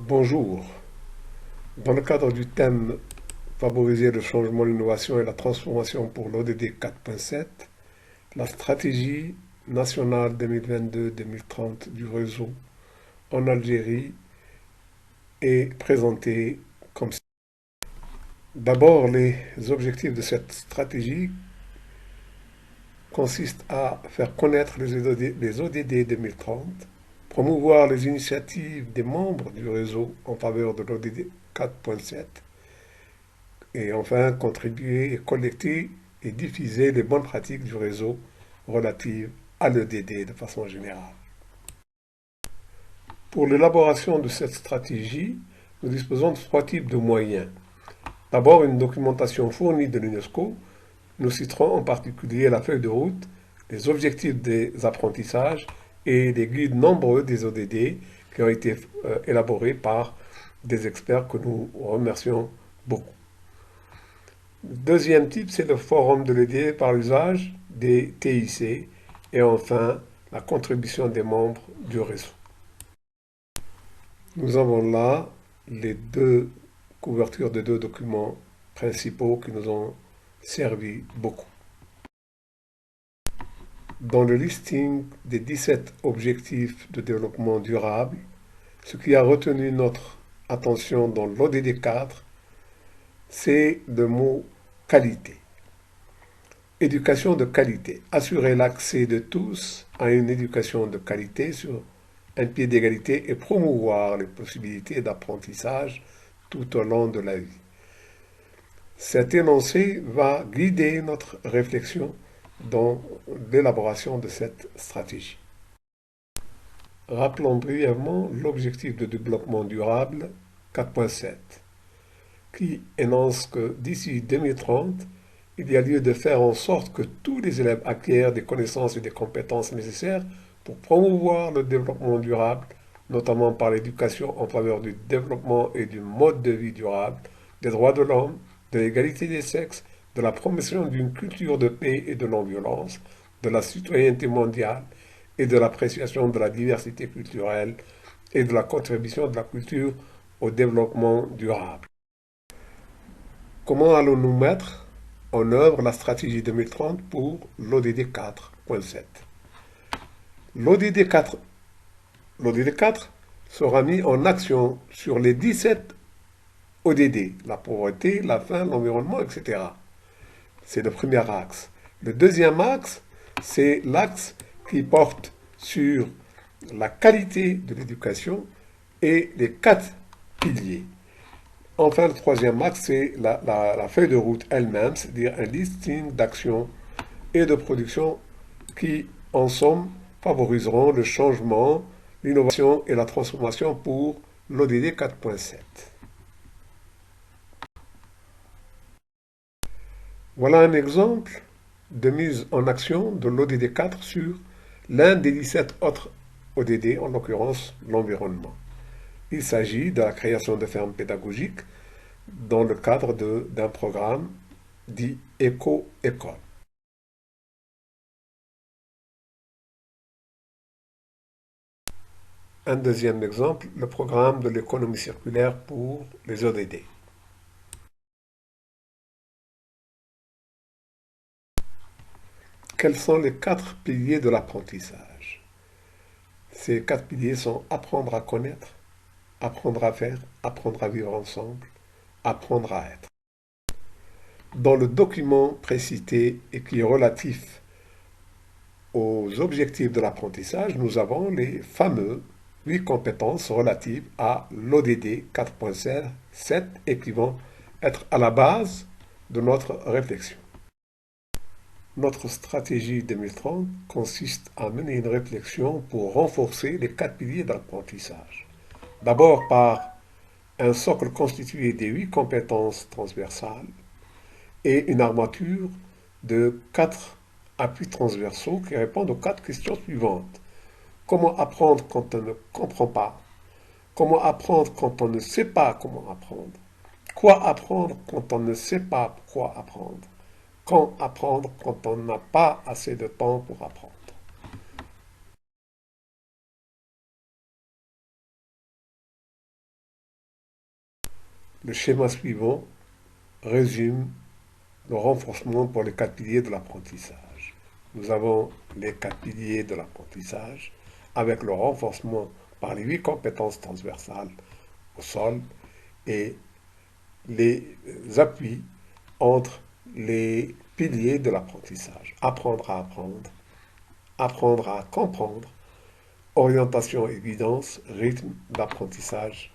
Bonjour. Dans le cadre du thème Favoriser le changement, l'innovation et la transformation pour l'ODD 4.7, la stratégie nationale 2022-2030 du réseau en Algérie est présentée comme suit. D'abord, les objectifs de cette stratégie consistent à faire connaître les ODD 2030, promouvoir les initiatives des membres du réseau en faveur de l'ODD 4.7, et enfin contribuer et collecter et diffuser les bonnes pratiques du réseau relatives à l'EDD de façon générale. Pour l'élaboration de cette stratégie, nous disposons de trois types de moyens. D'abord, une documentation fournie de l'UNESCO. Nous citerons en particulier la feuille de route, les objectifs des apprentissages et les guides nombreux des ODD qui ont été élaborés par des experts que nous remercions beaucoup. Le deuxième type, c'est le forum de l'EDD par l'usage des TIC et enfin la contribution des membres du réseau. Nous avons là les deux couvertures de deux documents principaux qui nous ont servi beaucoup. Dans le listing des 17 objectifs de développement durable, ce qui a retenu notre attention dans l'ODD 4, c'est le mot qualité. Éducation de qualité. Assurer l'accès de tous à une éducation de qualité sur un pied d'égalité et promouvoir les possibilités d'apprentissage tout au long de la vie. Cet énoncé va guider notre réflexion dans l'élaboration de cette stratégie. Rappelons brièvement l'objectif de développement durable 4.7, qui énonce que d'ici 2030, il y a lieu de faire en sorte que tous les élèves acquièrent des connaissances et des compétences nécessaires pour promouvoir le développement durable, notamment par l'éducation en faveur du développement et du mode de vie durable, des droits de l'homme, de l'égalité des sexes, de la promotion d'une culture de paix et de non-violence, de la citoyenneté mondiale et de l'appréciation de la diversité culturelle et de la contribution de la culture au développement durable. Comment allons-nous mettre en œuvre la stratégie 2030 pour l'ODD 4.7? L'ODD 4, L'ODD 4 sera mis en action sur les 17 ODD, la pauvreté, la faim, l'environnement, etc. C'est le premier axe. Le deuxième axe, c'est l'axe qui porte sur la qualité de l'éducation et les 4 piliers. Enfin, le troisième axe, c'est la feuille de route elle-même, c'est-à-dire un listing d'actions et de production qui, en somme, favoriseront le changement, l'innovation et la transformation pour l'ODD 4.7. Voilà un exemple de mise en action de l'ODD 4 sur l'un des 17 autres ODD, en l'occurrence l'environnement. Il s'agit de la création de fermes pédagogiques dans le cadre d'un programme dit Éco-École. Un deuxième exemple, le programme de l'économie circulaire pour les ODD. Quels sont les 4 piliers de l'apprentissage? Ces 4 piliers sont apprendre à connaître, apprendre à faire, apprendre à vivre ensemble, apprendre à être. Dans le document précité et qui est relatif aux objectifs de l'apprentissage, nous avons les fameux 8 compétences relatives à l'ODD 4.7 et qui vont être à la base de notre réflexion. Notre stratégie 2030 consiste à mener une réflexion pour renforcer les 4 piliers de l'apprentissage. D'abord par un socle constitué des 8 compétences transversales et une armature de 4 appuis transversaux qui répondent aux 4 questions suivantes. Comment apprendre quand on ne comprend pas? Comment apprendre quand on ne sait pas comment apprendre? Quoi apprendre quand on ne sait pas quoi apprendre? Quand apprendre quand on n'a pas assez de temps pour apprendre? Le schéma suivant résume le renforcement pour les 4 piliers de l'apprentissage. Nous avons les 4 piliers de l'apprentissage avec le renforcement par les 8 compétences transversales au sol et les appuis entre les piliers de l'apprentissage. Apprendre à apprendre, apprendre à comprendre, orientation et guidance, rythme d'apprentissage.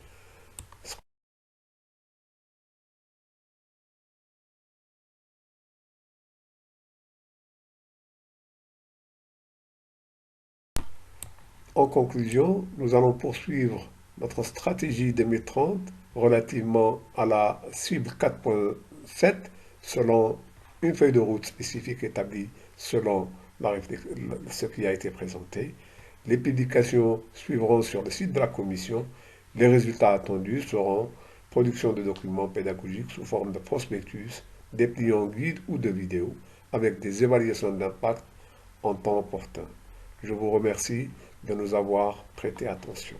En conclusion, nous allons poursuivre notre stratégie 2030 relativement à la cible 4.7 selon une feuille de route spécifique établie selon ce qui a été présenté. Les publications suivront sur le site de la commission. Les résultats attendus seront production de documents pédagogiques sous forme de prospectus, dépliants guides ou de vidéos, avec des évaluations d'impact en temps opportun. Je vous remercie de nous avoir prêté attention.